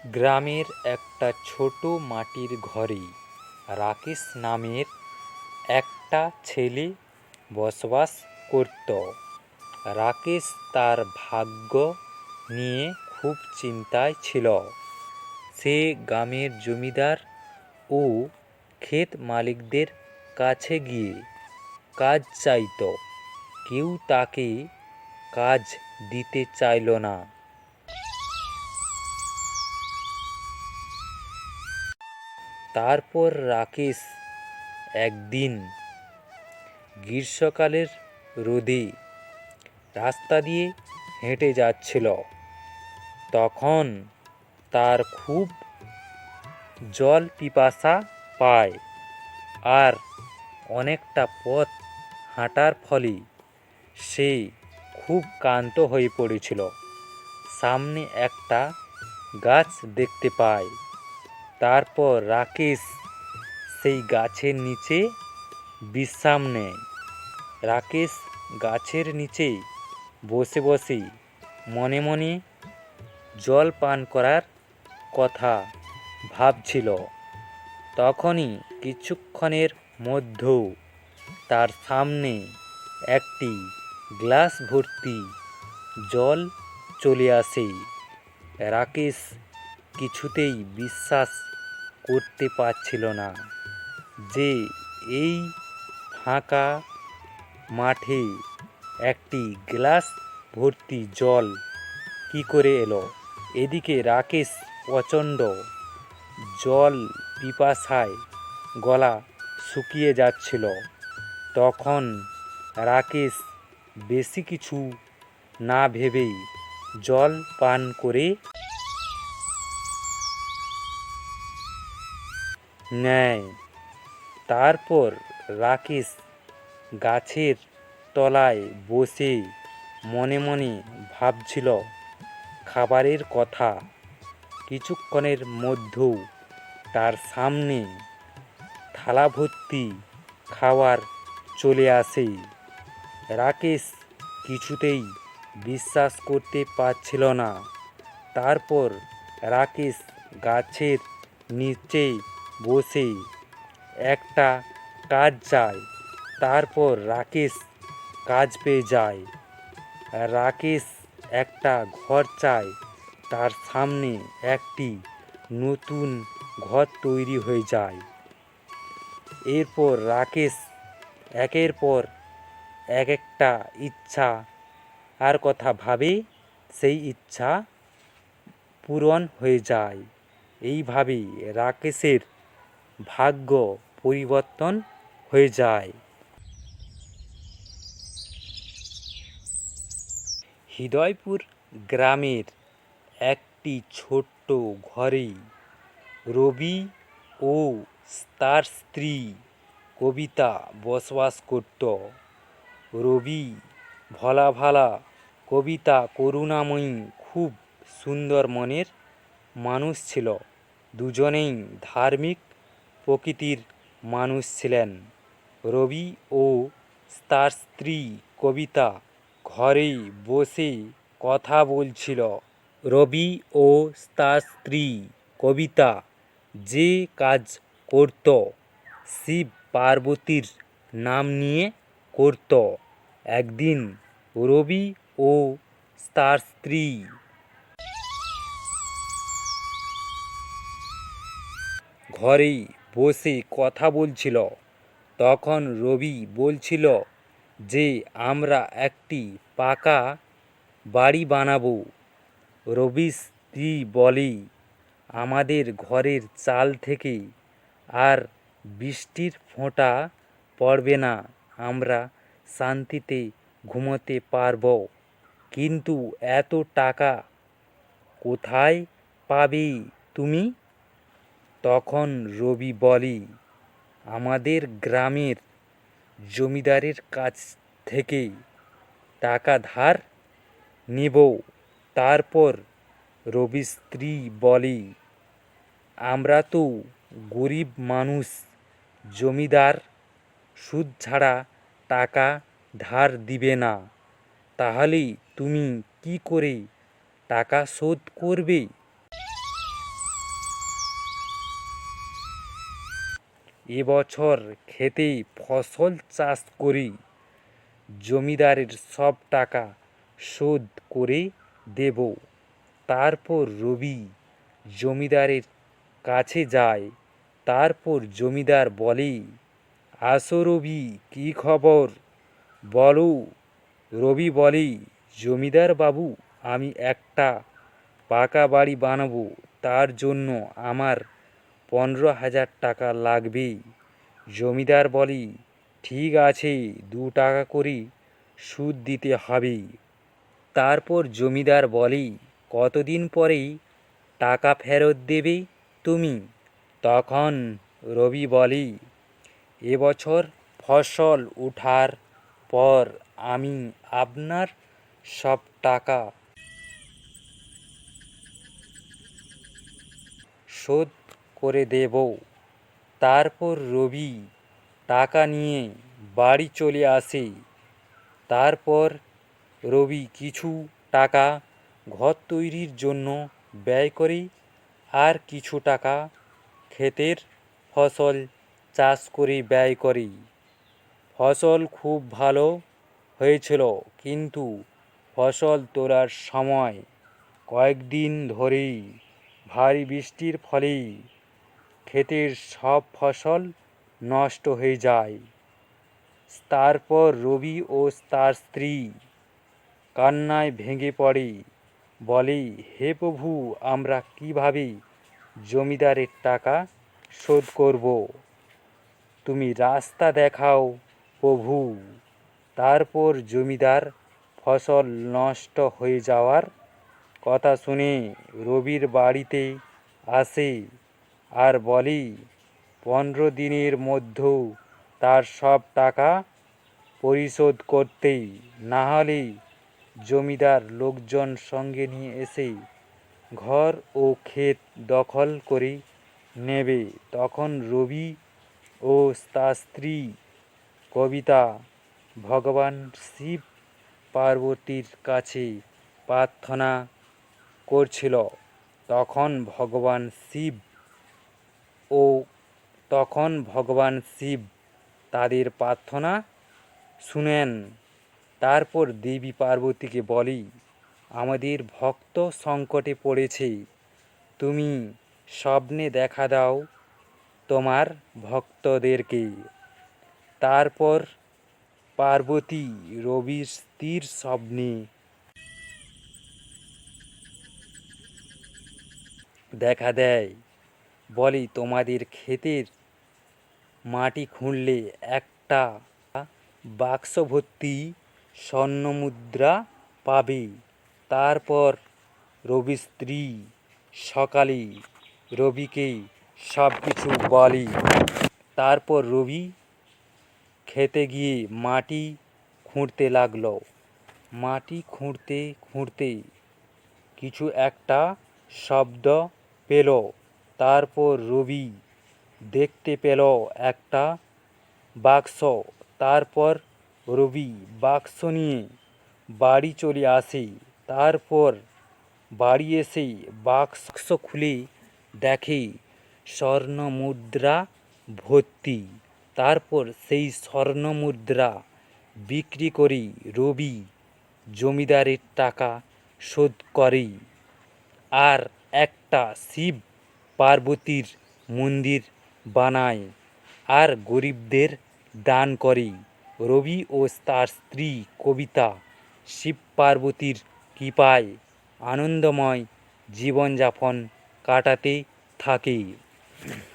গ্রামের একটা ছোট মাটির ঘরে রাকেশ নামের একটা ছেলে বসবাস করত। রাকেশ তার ভাগ্য নিয়ে খুব চিন্তায় ছিল। সে গ্রামের জমিদার ও ক্ষেত মালিকদের কাছে গিয়ে কাজ চাইত। কেউ তাকে কাজ দিতে চাইল না। তারপর রাকেশ একদিন গ্রীষ্মকালের রোদে রাস্তা দিয়ে হেঁটে যাচ্ছিল। তখন তার খুব জল পিপাসা পায়, আর অনেকটা পথ হাঁটার ফলে সে খুব ক্লান্ত হয়ে পড়েছিল। সামনে একটা গাছ দেখতে পায়। তারপর রাকেশ সেই গাছের নিচে বিশ্রাম নেয়। রাকেশ গাছের নিচে বসে বসে মনে মনে জল পান করার কথা ভাবছিল। তখনই কিছুক্ষণের মধ্যেও তার সামনে একটি গ্লাস ভর্তি জল চলে আসে। রাকেশ কিছুতেই বিশ্বাস করতে পারছিল না যে এই ফাঁকা মাঠে একটি গ্লাস ভর্তি জল কী করে এলো। এদিকে রাকেশ প্রচণ্ড জল পিপাসায় গলা শুকিয়ে যাচ্ছিল। তখন রাকেশ বেশি কিছু না ভেবেই জল পান করে নেয়। তারপর রাকেশ গাছের তলায় বসে মনে মনে ভাবছিল খাবারের কথা। কিছুক্ষণের মধ্যেও তার সামনে থালা ভর্তি খাবার চলে আসে। রাকেশ কিছুতেই বিশ্বাস করতে পারছিল না। তারপর রাকেশ গাছের নিচে বসে একটা কাজ চায়। তারপর রাকেশ কাজ পেয়ে যায়। রাকেশ একটা ঘর চায়। তার সামনে একটি নতুন ঘর তৈরি হয়ে যায়। এরপর রাকেশ একের পর একটা ইচ্ছা আর কথা ভাবে, সেই ইচ্ছা পূরণ হয়ে যায়। এইভাবে রাকেশের ভাগ্য পরিবর্তন হয়ে যায়। হৃদয়পুর গ্রামের একটি ছোট্ট ঘরে রবি ও তার স্ত্রী কবিতা বসবাস করত। রবি ভোলা ভালা, কবিতা করুণাময়ী, খুব সুন্দর মনের মানুষ ছিল। দুজনেই ধার্মিক প্রকৃতির মানুষ ছিলেন। রবি ও তার স্ত্রী কবিতা ঘরে বসে কথা বলছিল। রবি ও তার স্ত্রী কবিতা যে কাজ করত শিব পার্বতীর নাম নিয়ে করত। একদিন রবি ও তার স্ত্রী ঘরেই বসে কথা বলছিল। তখন রবি বলছিল যে আমরা একটি পাকা বাড়ি বানাবো। রবির স্ত্রী বলে, আমাদের ঘরের চাল থেকে আর বৃষ্টির ফোঁটা পড়বে না, আমরা শান্তিতে ঘুমোতে পারব। কিন্তু এত টাকা কোথায় পাবে তুমি? তখন রবি বলে, আমাদের গ্রামের জমিদারের কাছ থেকে টাকা ধার নেব। তারপর রবির স্ত্রী বলে, আমরা তো গরিব মানুষ, জমিদার সুদ ছাড়া টাকা ধার দিবে না। তাহলে তুমি কি করে টাকা শোধ করবে? এবছর খেতে ফসল চাষ করি জমিদারের সব টাকা শোধ করে দেব। তারপর রবি জমিদারের কাছে যায়। তারপর জমিদার বলে, আসো রবি, কী খবর বলো। রবি বলে, জমিদার বাবু, আমি একটা পাকা বাড়ি বানাবো, তার জন্য আমার 15,000 টাকা লাগবে। জমিদার বলে, ঠিক আছে, 2 টাকা করে সুদ দিতে হবে। তারপর জমিদার বলে, কতদিন পরে টাকা ফেরত দেবে তুমি? তখন রবি বলে, এবছর ফসল ওঠার পর আমি আপনার সব টাকা শোধ করে দেব। তারপর রবি টাকা নিয়ে বাড়ি চলে আসে। তারপর রবি কিছু টাকা ঘর তৈরির জন্য ব্যয় করে, আর কিছু টাকা ক্ষেতের ফসল চাষ করে ব্যয় করে। ফসল খুব ভালো হয়েছিল, কিন্তু ফসল তোলার সময় কয়েকদিন ধরেই ভারী বৃষ্টির ফলে ক্ষেতের সব ফসল নষ্ট হয়ে যায়। তারপর রবি ও তার স্ত্রী কান্নায় ভেঙে পড়ে, বলে, হে প্রভু, আমরা কিভাবে জমিদারের টাকা শোধ করব? তুমি রাস্তা দেখাও প্রভু। তারপর জমিদার ফসল নষ্ট হয়ে যাওয়ার কথা শুনে রবির বাড়িতে আসে আর বলে, 15 দিনের মধ্যে তার সব টাকা পরিশোধ করতে, না হলে জমিদার লোকজন সঙ্গে নিয়ে এসে ঘর ও ক্ষেত দখল করে নেবে। তখন রবি ও তার স্ত্রী কবিতা ভগবান শিব পার্বতীর কাছে প্রার্থনা করছিল। তখন ভগবান শিব তাদের প্রার্থনা শুনেন। তারপর দেবী পার্বতীকে বলে, আমাদের ভক্ত সংকটে পড়েছে, তুমি স্বপ্নে দেখা দাও তোমার ভক্তদেরকে। তারপর পার্বতী রবির স্ত্রীর স্বপ্নে দেখা দেয়, বলে, তোমাদের ক্ষেতের মাটি খুঁড়লে একটা বাক্স ভর্তি স্বর্ণমুদ্রা পাবে। তারপর রবির স্ত্রী সকালে রবিকে সব কিছু বলে। তারপর রবি খেতে গিয়ে মাটি খুঁড়তে লাগলো। মাটি খুঁড়তে খুঁড়তে কিছু একটা শব্দ পেল। তারপর রবি দেখতে পেল একটা বাক্স। তারপর রবি বাক্স নিয়ে বাড়ি চলে আসে। তারপর বাড়ি এসে বাক্স খুলে দেখে স্বর্ণমুদ্রা ভর্তি। তারপর সেই স্বর্ণমুদ্রা বিক্রি করে রবি জমিদারের টাকা শোধ করে, আর একটা শিব পার্বতীর মন্দির বানায়, আর গরিবদের দান করে। রবি ও তার স্ত্রী কবিতা শিব পার্বতীর কৃপায় আনন্দময় জীবনযাপন কাটাতে থাকে।